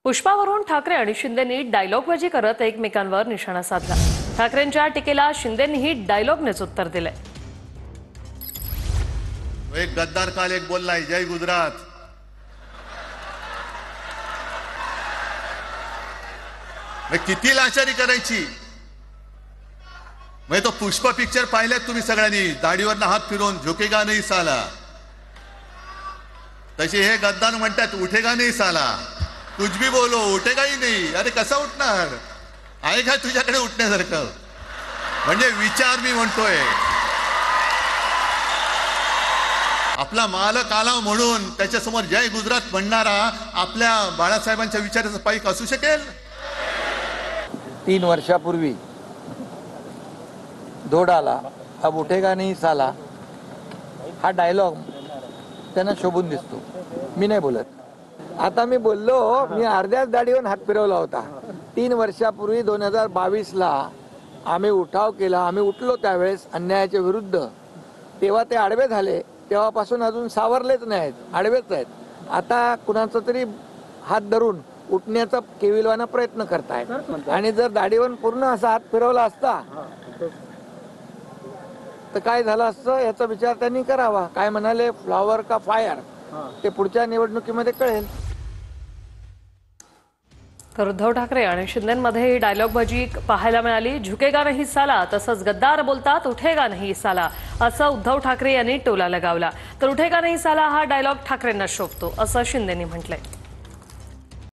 पुष्पावरून ठाकरे आणि शिंदेंनी डायलॉगबाजी करत एकमेकांवर निशाणा साधला। ठाकरेंच्या टीकेला शिंदेंनीही डायलॉगनेच उत्तर दिले। एक गद्दार काल एक बोललाय, जय गुजरात। किती लाचारी करायची। मैं तो पुष्पा पिक्चर पाहिल्यात तुम्ही सगळ्यांनी, दाढीवरनं हात फिरवून झुकेगा नहीं साला। तसे हे गद्दार म्हणतात उठेगा नहीं साला, कुछ भी बोलो उठेगा ही नहीं। अरे कसा उठणार आहे का तुझ्याकडे उठण्यासारखं? म्हणजे विचार मी म्हणतोय, आपला मालक आला म्हणून त्याच्यासमोर जय गुजरात म्हणणारा आपल्या बाळासाहेबांच्या विचाराचा पाईक असू शकेल? 3 वर्षापूर्वी धोडाला अब उठेगा नहीं साला हा डायलॉग त्यांना शोभून दिसतो। मी नाही बोलत, आता मी बोललो, मी अर्ध्याच दाढीवरून हात फिरवला होता। 3 वर्षापूर्वी 2022ला आम्ही उठाव केला, आम्ही उठलो त्यावेळेस अन्यायाच्या विरुद्ध। तेव्हा ते आडवे झाले, तेव्हापासून अजून सावरलेच नाहीत, आडवेच आहेत। आता कुणाचा तरी हात धरून उठण्याचा केविलवाना प्रयत्न करतायत। आणि जर दाढीवर पूर्ण असा हात फिरवला असता तर काय झालं असतं याचा विचार त्यांनी करावा। काय म्हणाले, फ्लॉवर का फायर, ते पुढच्या निवडणुकीमध्ये कळेल। तर उद्धव ठाकरे आणि शिंदेंमध्ये डायलॉगबाजी पाहायला मिळाली। झुकेगा नहीं साला, तसंच गद्दार बोलतात उठेगा नहीं साला, असं उद्धव ठाकरे यांनी टोला लगावला। तर उठेगा नहीं साला हा डायलॉग ठाकरेंना शोभतो असं शिंदेंनी म्हटलंय।